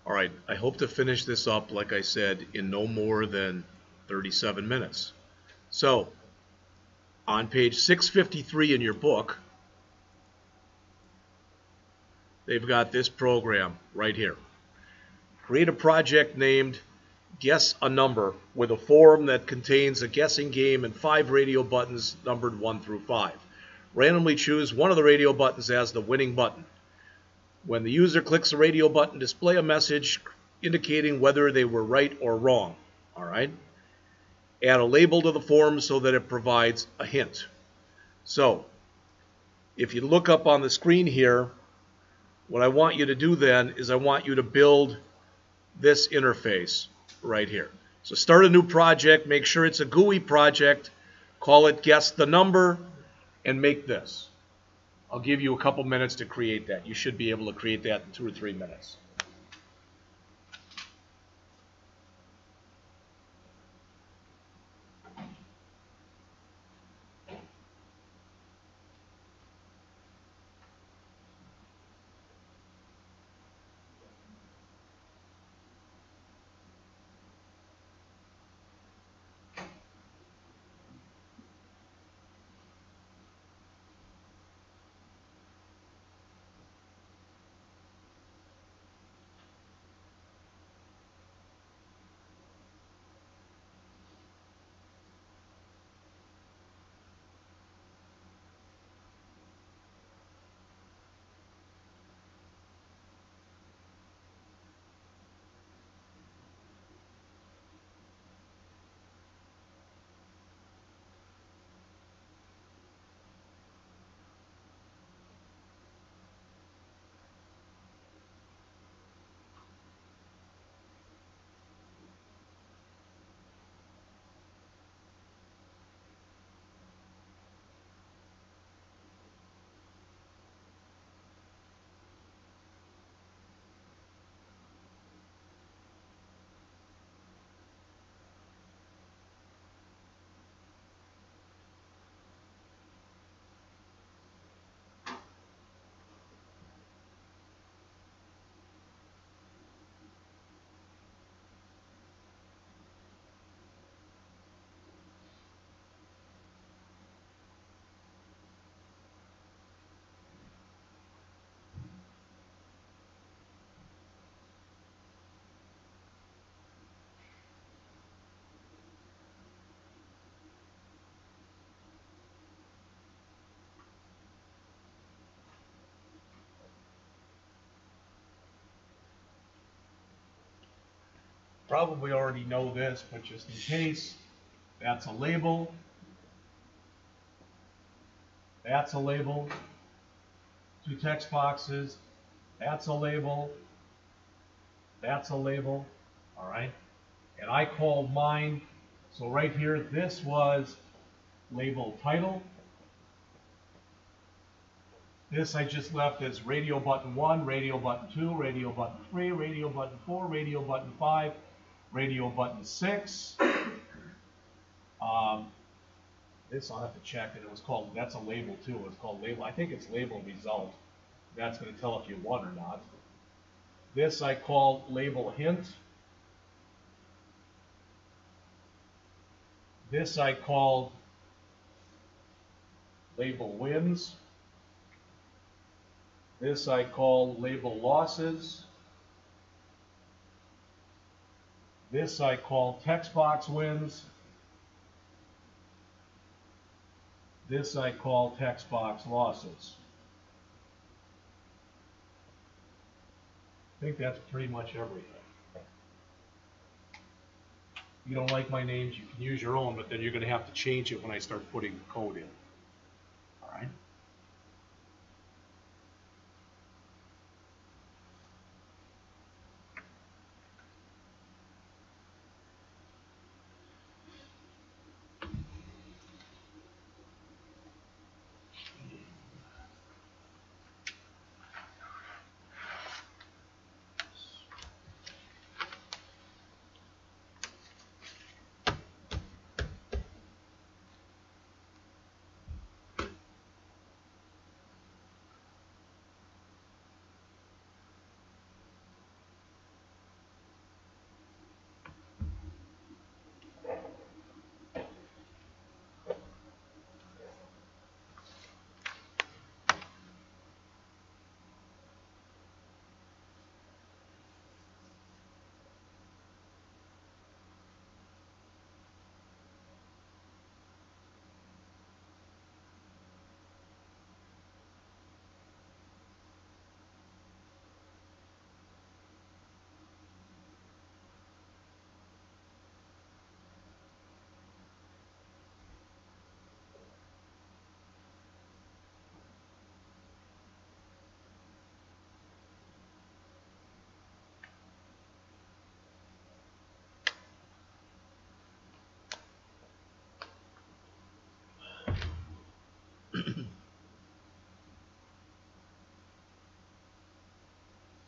All right, I hope to finish this up, like I said, in no more than 37 minutes. So, on page 653 in your book, they've got this program right here. Create a project named Guess a Number with a forum that contains a guessing game and 5 radio buttons numbered 1 through 5. Randomly choose one of the radio buttons as the winning button. When the user clicks the radio button, display a message indicating whether they were right or wrong. All right? Add a label to the form so that it provides a hint. So, if you look up on the screen here, what I want you to do then is I want you to build this interface right here. So start a new project, make sure it's a GUI project, call it Guess the Number, and make this. I'll give you a couple minutes to create that. You should be able to create that in 2 or 3 minutes. Probably already know this, but just in case, that's a label. That's a label. 2 text boxes. That's a label. That's a label. All right. And I called mine. So right here, this was label title. This I just left as radio button 1, radio button 2, radio button 3, radio button 4, radio button 5, radio button 6. This I'll have to check, and it was called, that's a label too. It's called label. I think it's label result. That's going to tell if you won or not. This I called label hint. This I called label wins. This I call label losses. This I call text box wins. This I call text box losses. I think that's pretty much everything. If you don't like my names, you can use your own, but then you're going to have to change it when I start putting the code in. All right?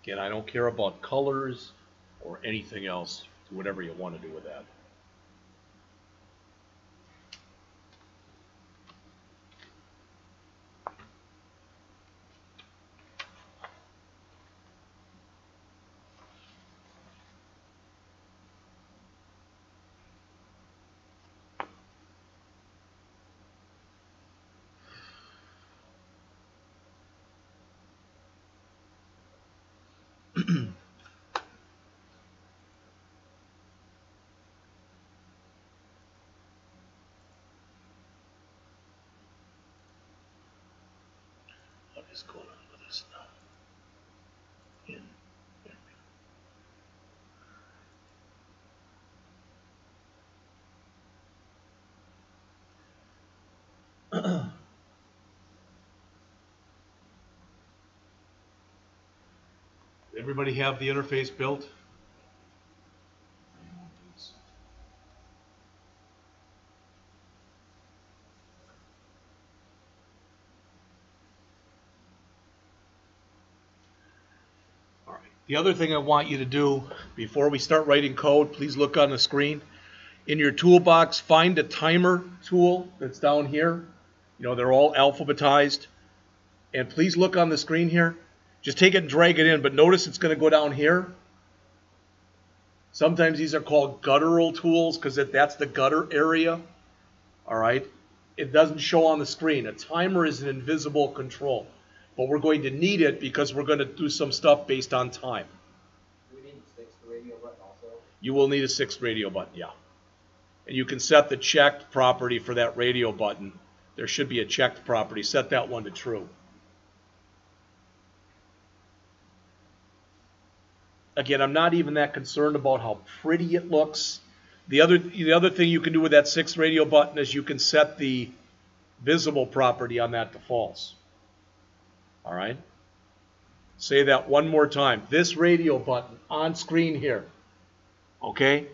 Again, I don't care about colors or anything else. Do whatever you want to do with that. What is going on with this now? Everybody have the interface built? All right. The other thing I want you to do before we start writing code, please look on the screen. In your toolbox, find a timer tool that's down here. You know, they're all alphabetized. And please look on the screen here. Just take it and drag it in, but notice it's going to go down here. Sometimes these are called guttural tools because that's the gutter area. All right. It doesn't show on the screen. A timer is an invisible control, but we're going to need it because we're going to do some stuff based on time. Do we need a sixth radio button also? You will need a sixth radio button, yeah. And you can set the checked property for that radio button. There should be a checked property. Set that one to true. Again, I'm not even that concerned about how pretty it looks. The other thing you can do with that sixth radio button is you can set the visible property on that to false. All right? Say that one more time. This radio button on screen here, okay?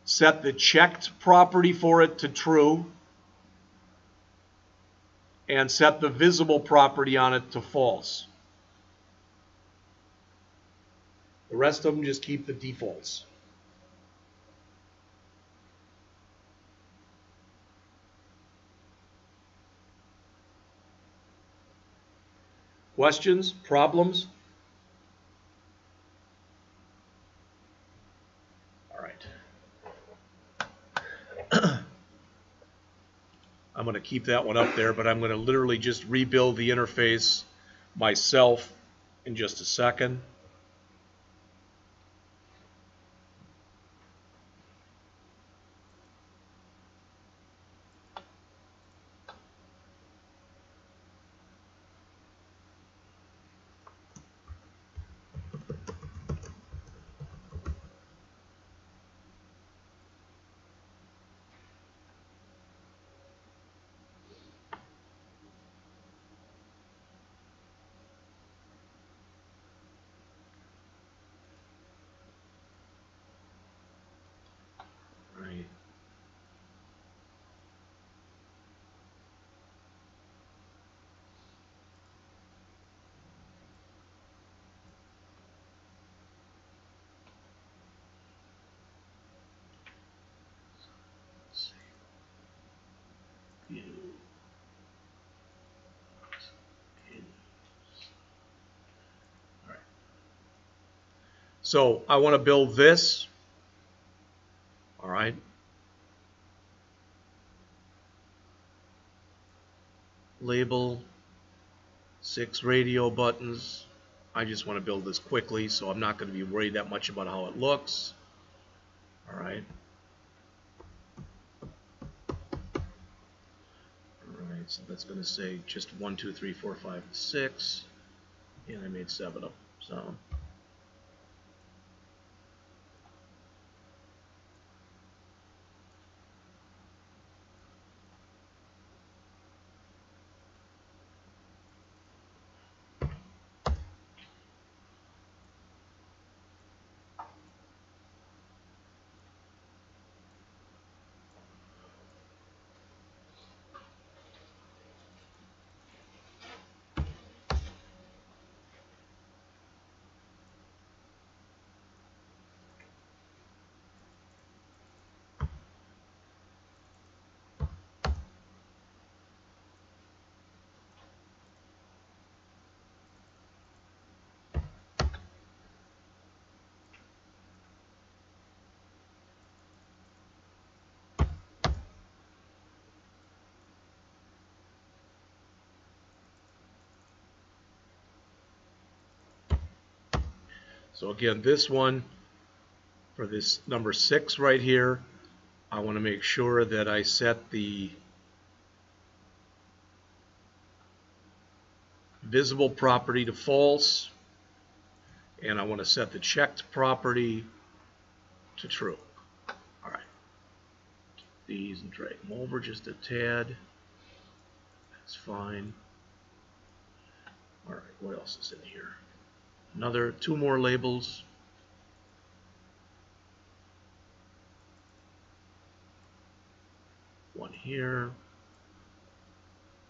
Set the checked property for it to true and set the visible property on it to false. The rest of them just keep the defaults. Questions? Problems? All right. I'm going to keep that one up there, but I'm going to literally just rebuild the interface myself in just a second. Right. So I want to build this. All right. Label 6 radio buttons. I just want to build this quickly, so I'm not going to be worried that much about how it looks. All right. All right, so that's going to say just 1, 2, 3, 4, 5, 6. And I made 7 of them. So. So again, this one, for this number 6 right here, I want to make sure that I set the visible property to false, and I want to set the checked property to true. All right, these and drag them over just a tad. That's fine. All right, what else is in here? Another 2 more labels. One here,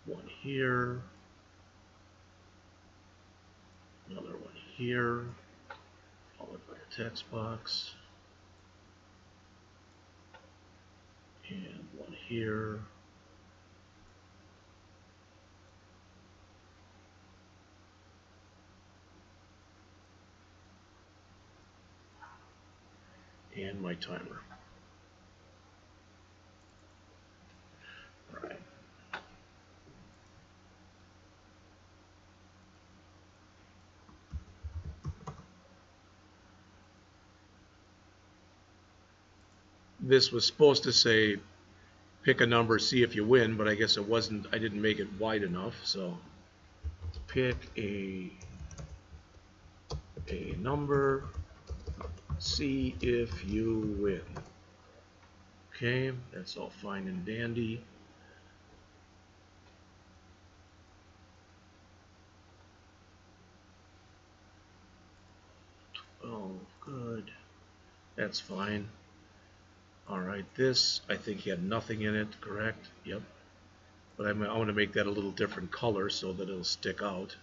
one here, another one here, followed by a text box, and one here, and my timer. All right. This was supposed to say pick a number, see if you win, but I guess it wasn't. I didn't make it wide enough, so pick a number, see if you win. Okay, that's all fine and dandy. Oh, good. That's fine. All right, this, I think had nothing in it, correct? Yep. But I want to make that a little different color so that it'll stick out.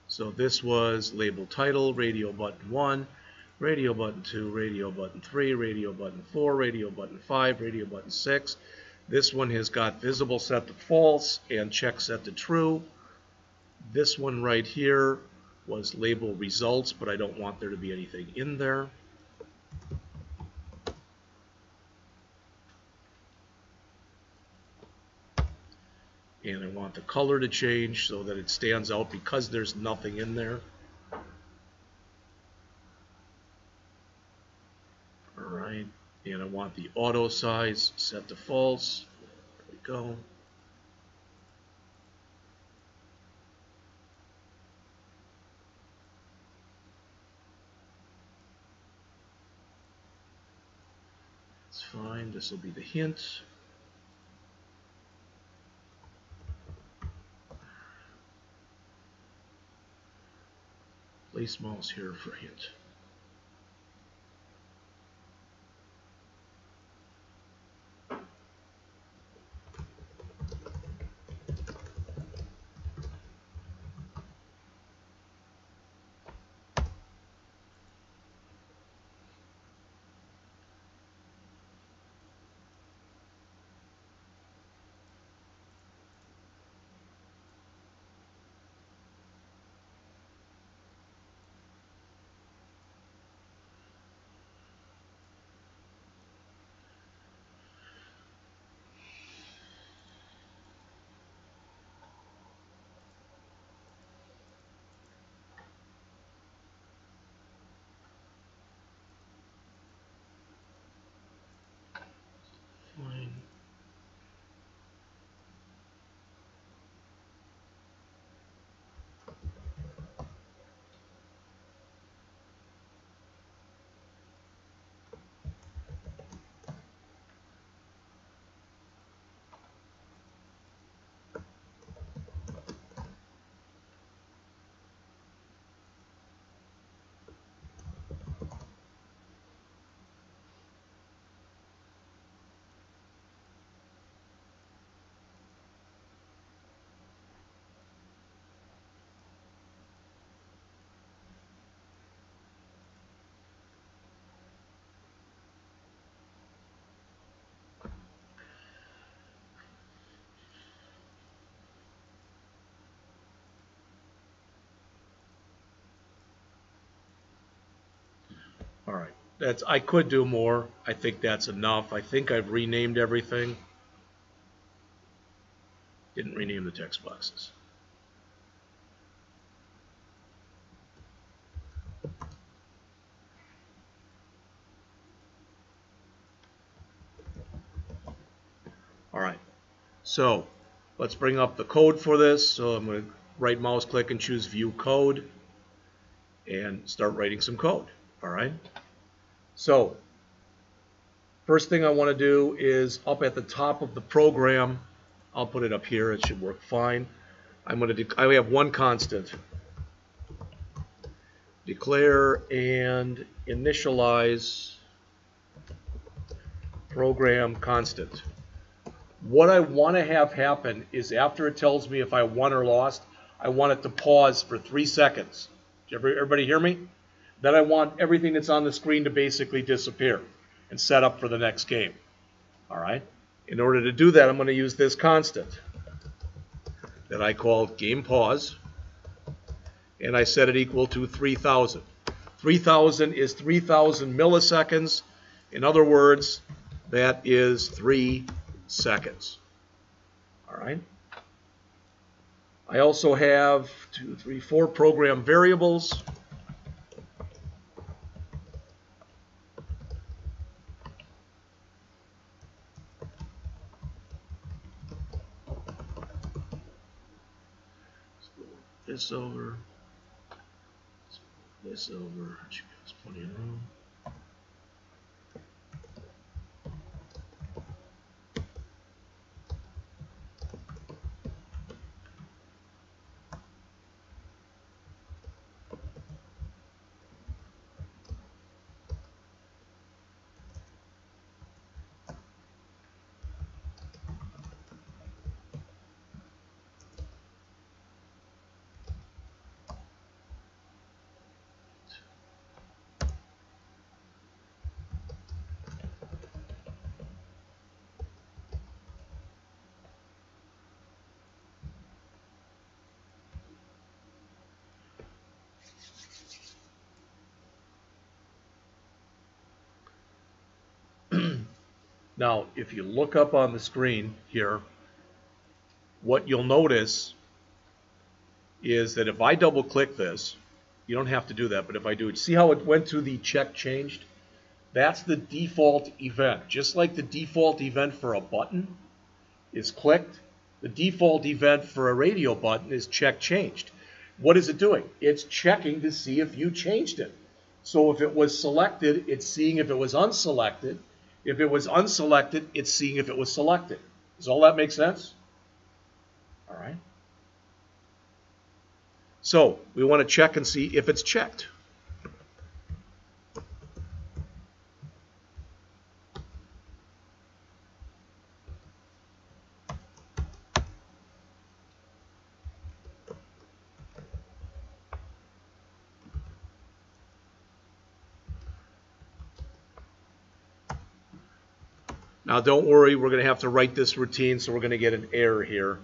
So this was label title, radio button 1, radio button 2, radio button 3, radio button 4, radio button 5, radio button 6. This one has got visible set to false and check set to true. This one right here was label results, but I don't want there to be anything in there. And I want the color to change so that it stands out because there's nothing in there. Alright, and I want the auto size set to false. There we go. That's fine, this will be the hint. Place mouse here for hint. Fine. All right, I could do more. I think that's enough. I think I've renamed everything. Didn't rename the text boxes. So let's bring up the code for this. So I'm going to right mouse click and choose View Code and start writing some code. All right. So first thing I want to do is up at the top of the program, I'll put it up here. It should work fine. I have one constant. Declare and initialize program constant. What I want to have happen is after it tells me if I won or lost, I want it to pause for 3 seconds. Did everybody hear me? Then I want everything that's on the screen to basically disappear and set up for the next game. All right? In order to do that, I'm going to use this constant that I call game pause, and I set it equal to 3,000. 3,000 is 3,000 milliseconds. In other words, that is 3 seconds. All right. I also have 2, 3, 4 program variables. This over. This over. There's plenty of room. Now, if you look up on the screen here, what you'll notice is that if I double click this, you don't have to do that, but if I do it, see how it went to the check changed? That's the default event. Just like the default event for a button is clicked, the default event for a radio button is check changed. What is it doing? It's checking to see if you changed it. So if it was selected, it's seeing if it was unselected. If it was unselected, it's seeing if it was selected. Does all that make sense? All right. So we want to check and see if it's checked. Now don't worry, we're going to have to write this routine, so we're going to get an error here.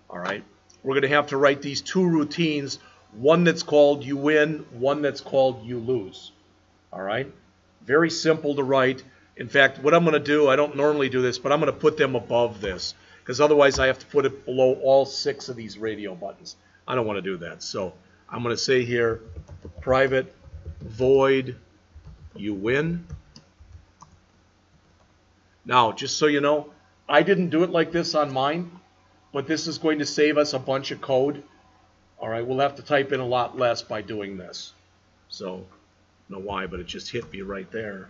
All right, we're going to have to write these 2 routines, one that's called you win, one that's called you lose. All right, very simple to write. In fact, what I'm going to do, I don't normally do this, but I'm going to put them above this, because otherwise I have to put it below all 6 of these radio buttons. I don't want to do that. So I'm going to say here, private void you win. Now, just so you know, I didn't do it like this on mine, but this is going to save us a bunch of code. All right, we'll have to type in a lot less by doing this. So, I don't know why, but it just hit me right there.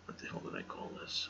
What the hell did I call this?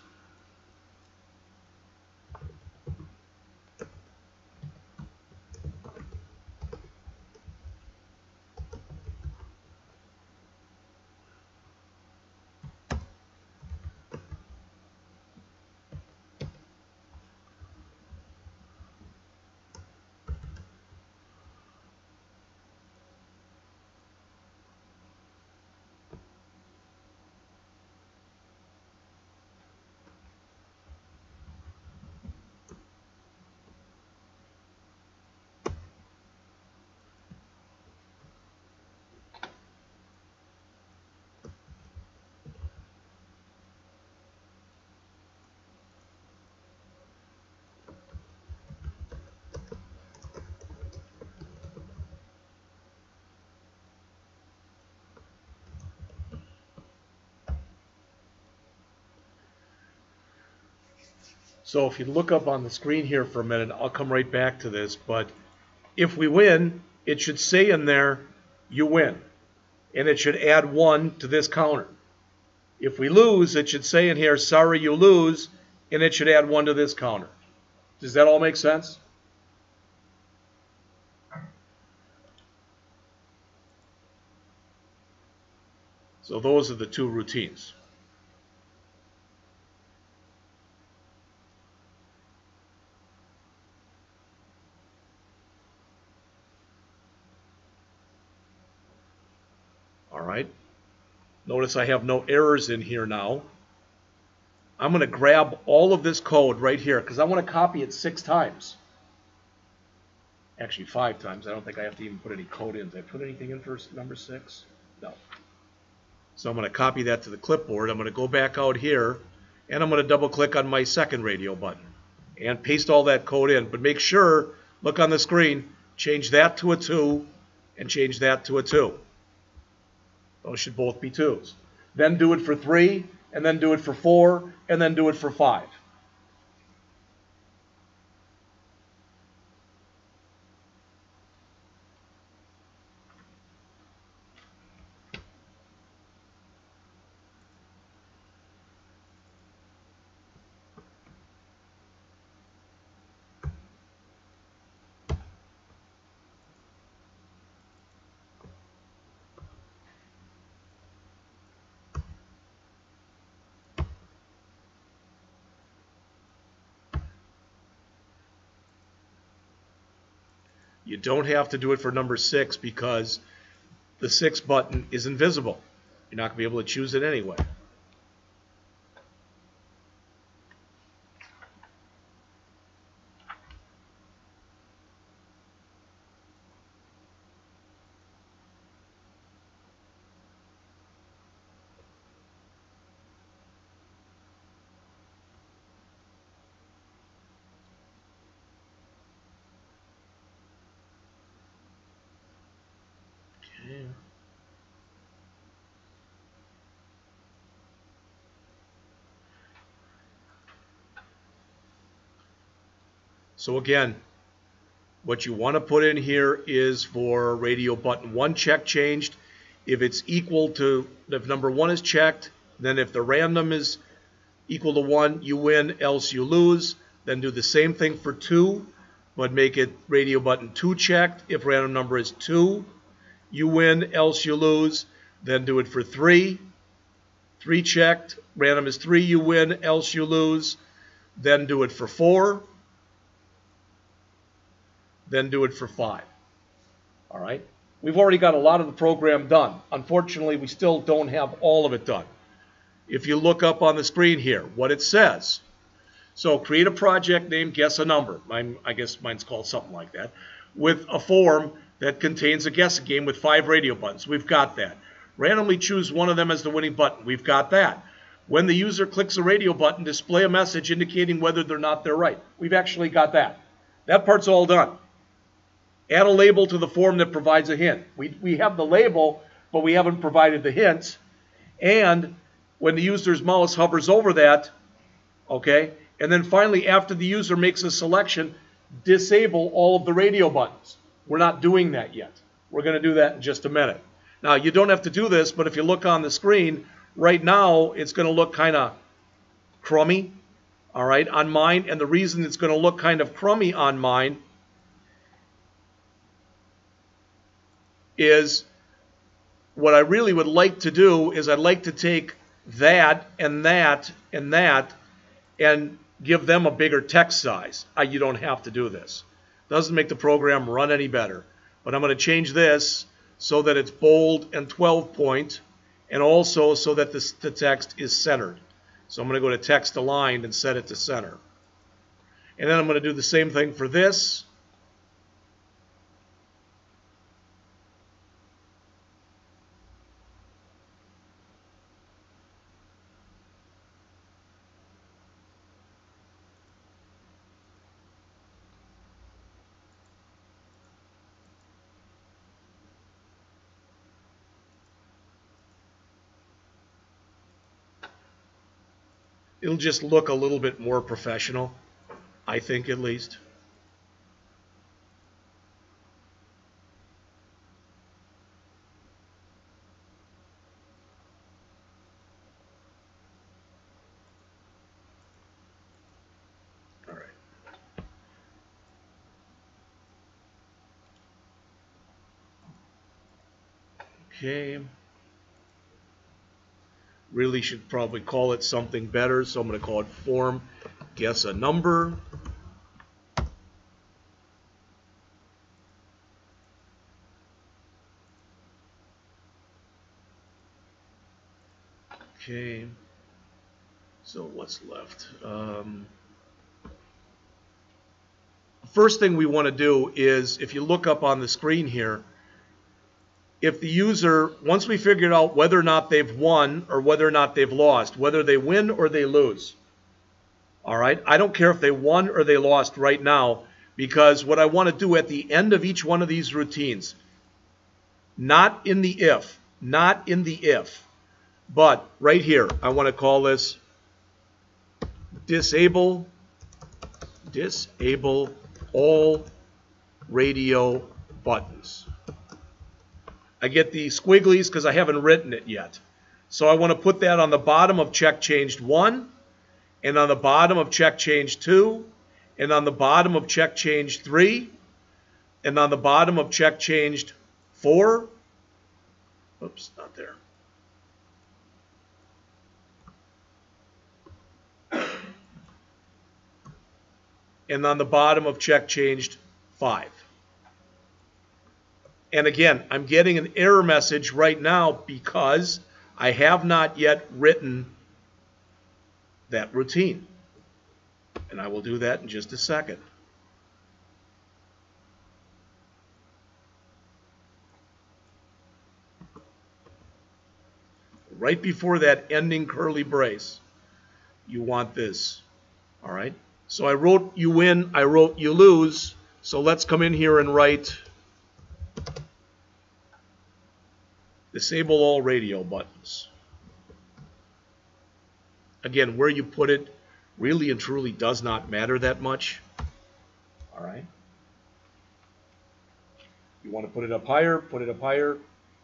So if you look up on the screen here for a minute, I'll come right back to this, but if we win, it should say in there, you win. And it should add 1 to this counter. If we lose, it should say in here, sorry you lose, and it should add 1 to this counter. Does that all make sense? So those are the two routines. All right. Notice I have no errors in here now. I'm going to grab all of this code right here because I want to copy it 6 times. Actually, 5 times. I don't think I have to even put any code in. Did I put anything in for number 6? No. So I'm going to copy that to the clipboard. I'm going to go back out here, and I'm going to double-click on my second radio button and paste all that code in. But make sure, look on the screen, change that to a 2 and change that to a 2. Those should both be 2s. Then do it for 3, and then do it for 4, and then do it for 5. You don't have to do it for number 6 because the 6 button is invisible. You're not going to be able to choose it anyway. Okay. So again, what you want to put in here is for radio button 1 check changed. If it's equal to, if number 1 is checked, then if the random is equal to 1, you win, else you lose. Then do the same thing for 2, but make it radio button 2 checked. If random number is 2, you win, else you lose. Then do it for 3. 3 checked. Random is 3, you win, else you lose. Then do it for 4. Then do it for 5. All right? We've already got a lot of the program done. Unfortunately, we still don't have all of it done. If you look up on the screen here, what it says. So create a project name, guess a number. I guess mine's called something like that. With a form that contains a guessing game with 5 radio buttons. We've got that. Randomly choose one of them as the winning button. We've got that. When the user clicks a radio button, display a message indicating whether or not they're right. We've actually got that. That part's all done. Add a label to the form that provides a hint. We have the label, but we haven't provided the hints. And when the user's mouse hovers over that, okay, and then finally after the user makes a selection, disable all of the radio buttons. We're not doing that yet. We're going to do that in just a minute. Now, you don't have to do this, but if you look on the screen, right now it's going to look kind of crummy, all right, on mine. And the reason it's going to look kind of crummy on mine is what I really would like to do is I'd like to take that and that and that and give them a bigger text size. You don't have to do this. Doesn't make the program run any better. But I'm going to change this so that it's bold and 12 point and also so that the text is centered. So I'm going to go to text aligned and set it to center. And then I'm going to do the same thing for this. It'll just look a little bit more professional. I think at least. All right. Okay. Really should probably call it something better, so I'm going to call it form guess a number. Okay. So what's left? First thing we want to do is, if you look up on the screen here, if the user, once we figured out whether or not they've won or whether or not they've lost, whether they win or they lose, all right, I don't care if they won or they lost right now, because what I want to do at the end of each one of these routines, not in the if, but right here, I want to call this disable all radio buttons. I get the squigglies because I haven't written it yet. So I want to put that on the bottom of check changed 1, and on the bottom of check changed 2, and on the bottom of check changed 3, and on the bottom of check changed 4. Oops, not there. And on the bottom of check changed 5. And again, I'm getting an error message right now because I have not yet written that routine. And I will do that in just a second. Right before that ending curly brace, you want this. All right? So I wrote you win, I wrote you lose. So let's come in here and write disable all radio buttons. Again, where you put it really and truly does not matter that much. All right? You want to put it up higher, put it up higher.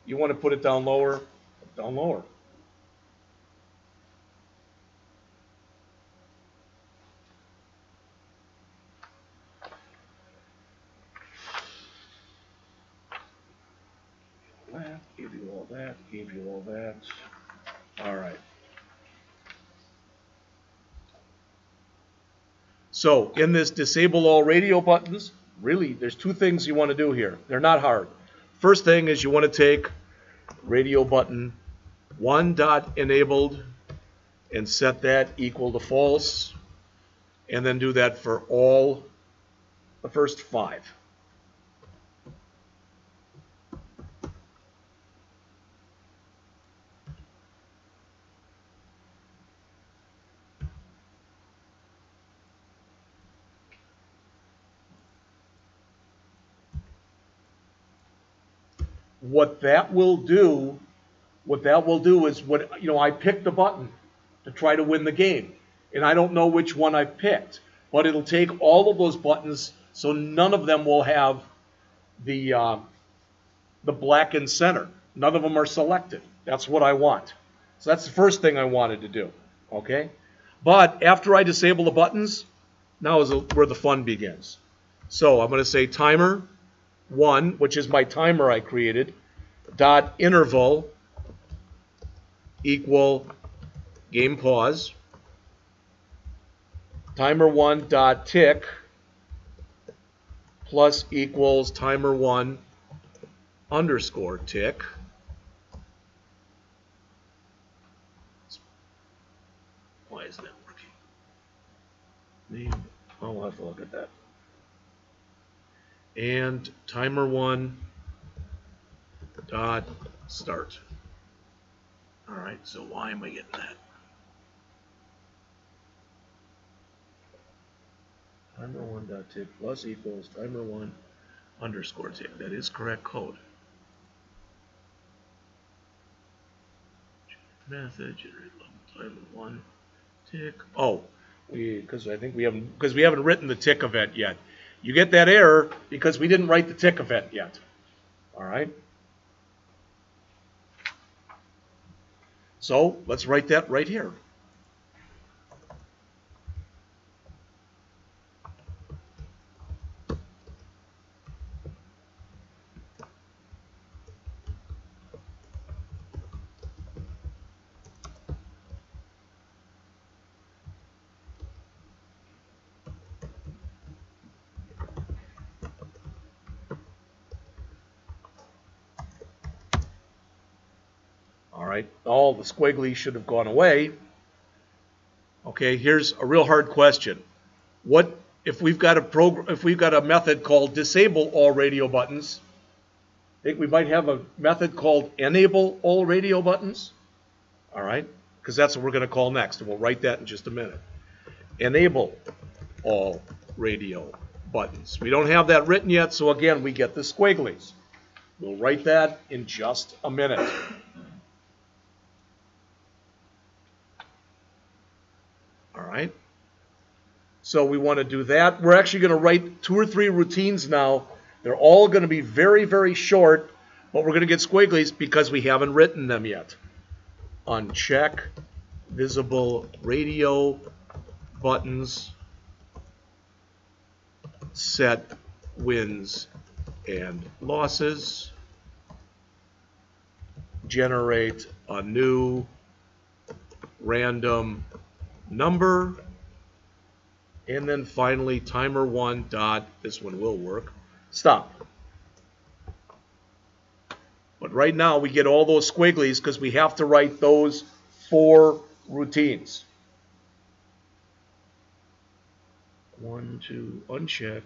You want to put it down lower, down lower. Give you all that, give you all that. All right. So in this disable all radio buttons, really there's two things you want to do here. They're not hard. First thing is you want to take radio button 1.enabled and set that equal to false, and then do that for all the first 5. What that will do is I picked the button to try to win the game, and I don't know which one I picked, but it'll take all of those buttons, so none of them will have the blackened center. None of them are selected. That's what I want. So that's the first thing I wanted to do. Okay, but after I disable the buttons, now is where the fun begins. So I'm going to say timer 1, which is my timer I created, dot interval equal game pause, timer 1 dot tick plus equals timer 1 underscore tick. Why isn't that working? I'll have to look at that. And timer 1 dot start. All right, so why am I getting that? Timer 1 dot tick plus equals timer 1 underscore tick. That is correct code. Method generate level timer 1 tick. Oh, Because I think we haven't written the tick event yet. You get that error because we didn't write the tick event yet. All right. So let's write that right here. All right, all the squiggly should have gone away. Okay, here's a real hard question. What if we've got a method called disable all radio buttons? I think we might have a method called enable all radio buttons. All right, because that's what we're going to call next, and we'll write that in just a minute. Enable all radio buttons. We don't have that written yet, so again, we get the squigglies. We'll write that in just a minute. All right. So we want to do that. We're actually going to write 2 or 3 routines now. They're all going to be very, very short, but we're going to get squigglies because we haven't written them yet. Uncheck visible radio buttons. Set wins and losses. Generate a new random number. And then finally, timer 1 dot, this one will work, stop. But right now we get all those squigglies because we have to write those 4 routines. 1, 2, uncheck.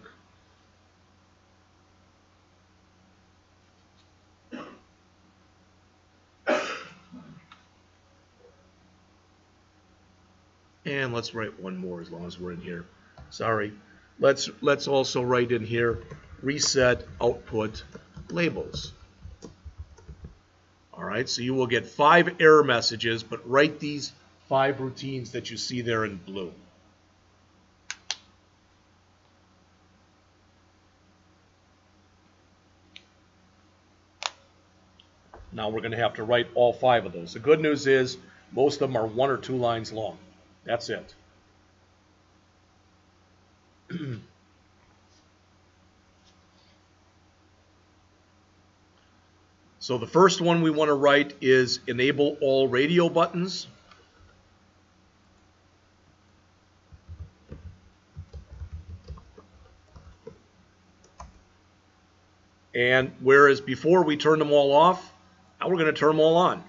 And let's write one more as long as we're in here. Sorry. Let's also write in here reset output labels. All right, so you will get 5 error messages, but write these 5 routines that you see there in blue. Now we're going to have to write all 5 of those. The good news is most of them are 1 or 2 lines long. That's it. So the first one we want to write is enable all radio buttons. And whereas before we turned them all off, now we're going to turn them all on.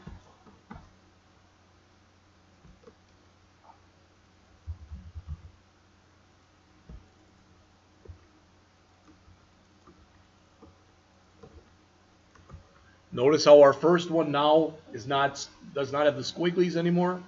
Notice how our first one now does not have the squigglies anymore.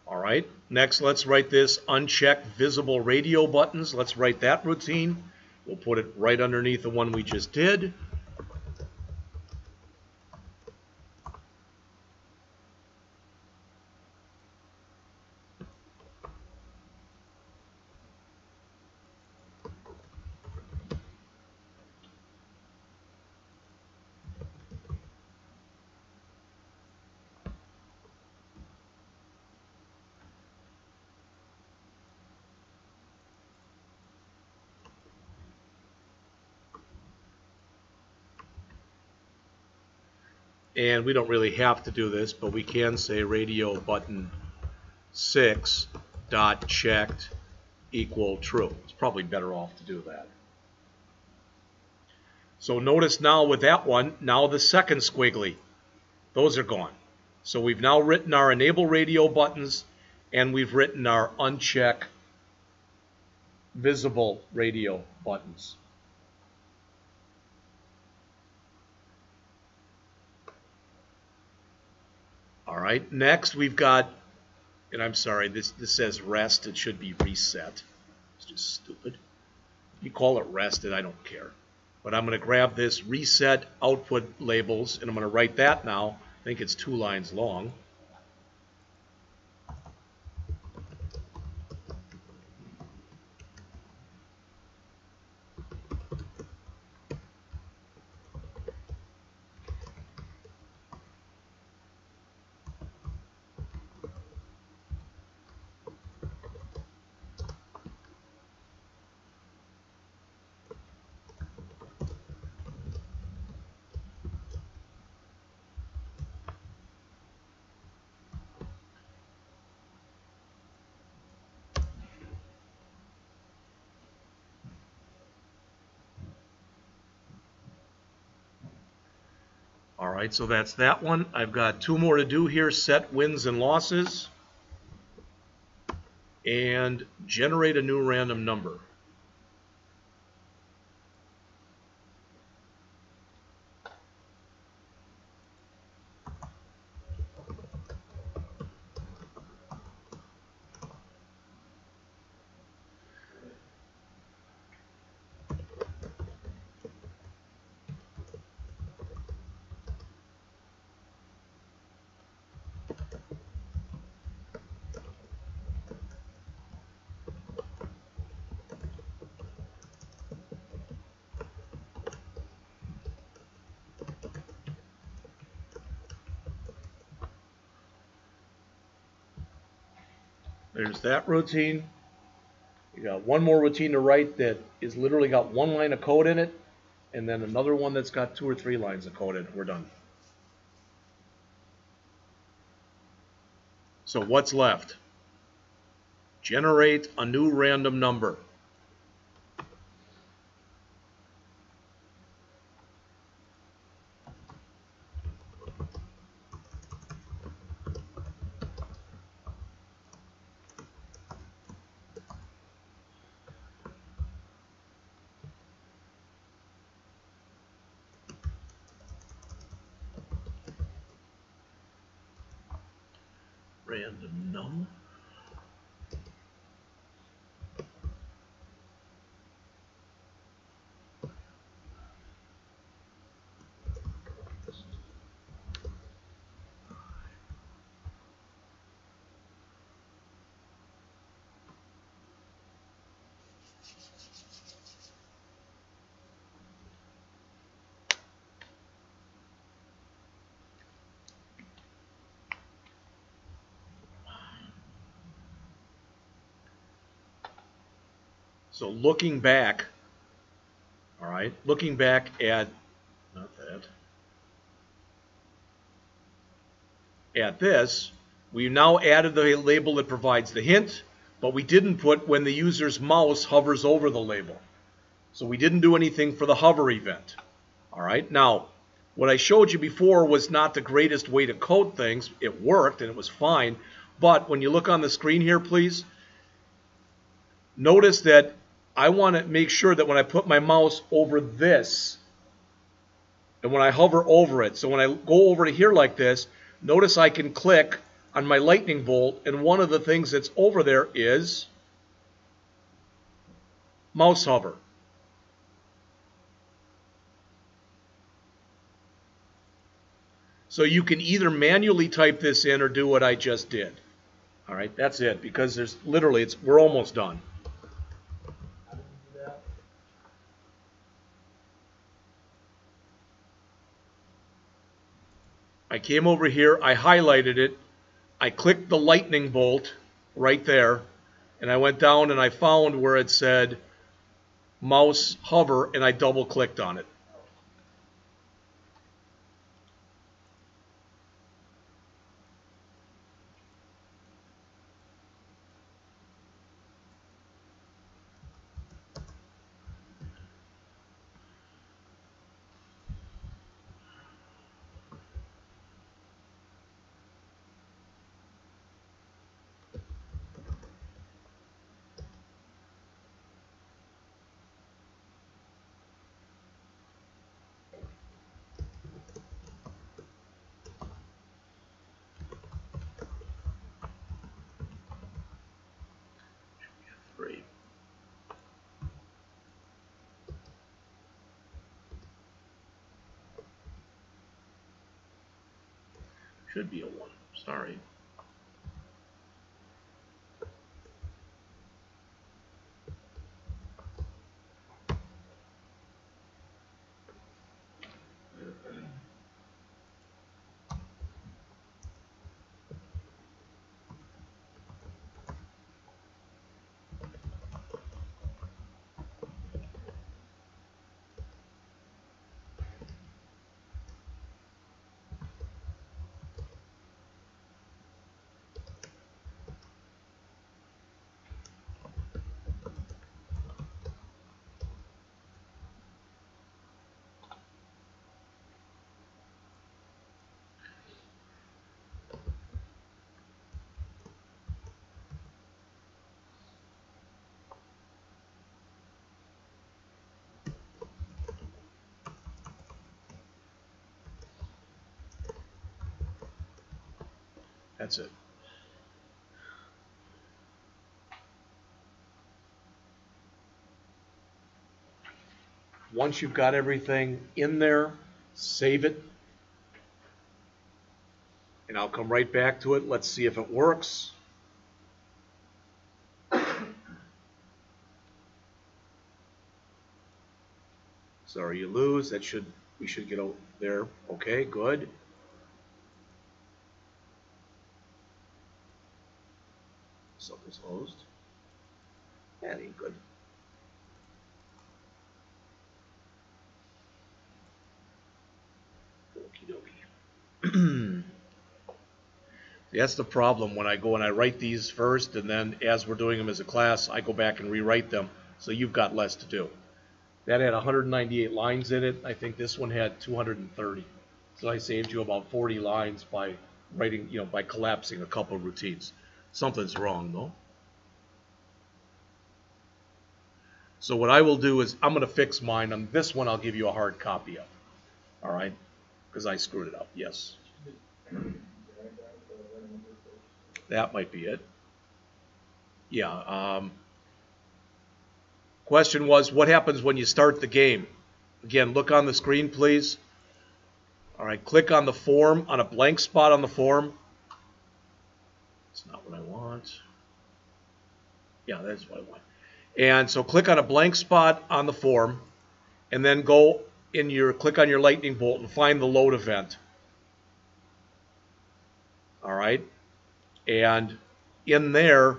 All right, next let's write this uncheck visible radio buttons. Let's write that routine. We'll put it right underneath the one we just did. And we don't really have to do this, but we can say radio button 6 dot checked equal true. It's probably better off to do that. So notice now with that one, now the second squiggly, those are gone. So we've now written our enable radio buttons and we've written our uncheck visible radio buttons. All right, next we've got, and I'm sorry, this says rest. It should be reset. It's just stupid. You call it rested, I don't care. But I'm going to grab this reset output labels, and I'm going to write that now. I think it's 2 lines long. All right, so that's that one. I've got 2 more to do here, set wins and losses, and generate a new random number. There's that routine. You got one more routine to write that is literally got 1 line of code in it, and then another one that's got 2 or 3 lines of code in it. We're done. So what's left? Generate a new random number. Random num. So looking back, all right, looking back at, not that, at this, we now added the label that provides the hint, but we didn't put when the user's mouse hovers over the label. So we didn't do anything for the hover event. All right, now, what I showed you before was not the greatest way to code things. It worked and it was fine, but when you look on the screen here, please, notice that I want to make sure that when I put my mouse over this, and when I hover over it, so when I go over to here like this, notice I can click on my lightning bolt, and one of the things that's over there is mouse hover. So you can either manually type this in or do what I just did. All right, that's it, because there's literally, we're almost done. How did you do that? I came over here, I highlighted it, I clicked the lightning bolt right there, and I went down and I found where it said mouse hover, and I double clicked on it. Should be a 1. Sorry. That's it. Once you've got everything in there, save it. And I'll come right back to it. Let's see if it works. Sorry you lose. We should get over there. Okay, good. Something's closed. That ain't good. Okie dokie. That's the problem when I go and I write these first, and then as we're doing them as a class, I go back and rewrite them, so you've got less to do. That had 198 lines in it. I think this one had 230. So I saved you about 40 lines by writing, by collapsing a couple of routines. Something's wrong, though. So what I will do is I'm going to fix mine. On this one, I'll give you a hard copy of. All right? Because I screwed it up. Yes. That might be it. Yeah. Question was, what happens when you start the game? Again, look on the screen, please. All right, click on the form, on a blank spot on the form. That's not what I want. Yeah, that's what I want. And so click on a blank spot on the form, and then go click on your lightning bolt and find the load event. All right. And in there,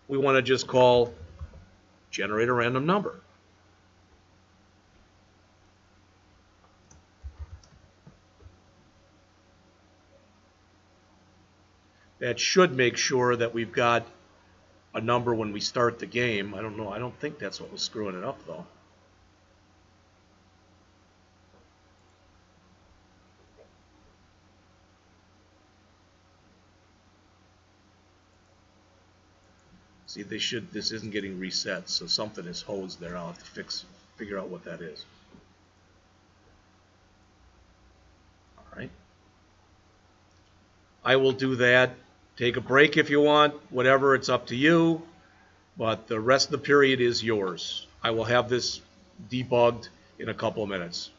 we want to just call generate a random number. That should make sure that we've got a number when we start the game. I don't know. I don't think that's what was screwing it up, though. See, this isn't getting reset, so something is hosed there. I'll have to figure out what that is. All right. I will do that. Take a break if you want, whatever, it's up to you. But the rest of the period is yours. I will have this debugged in a couple of minutes.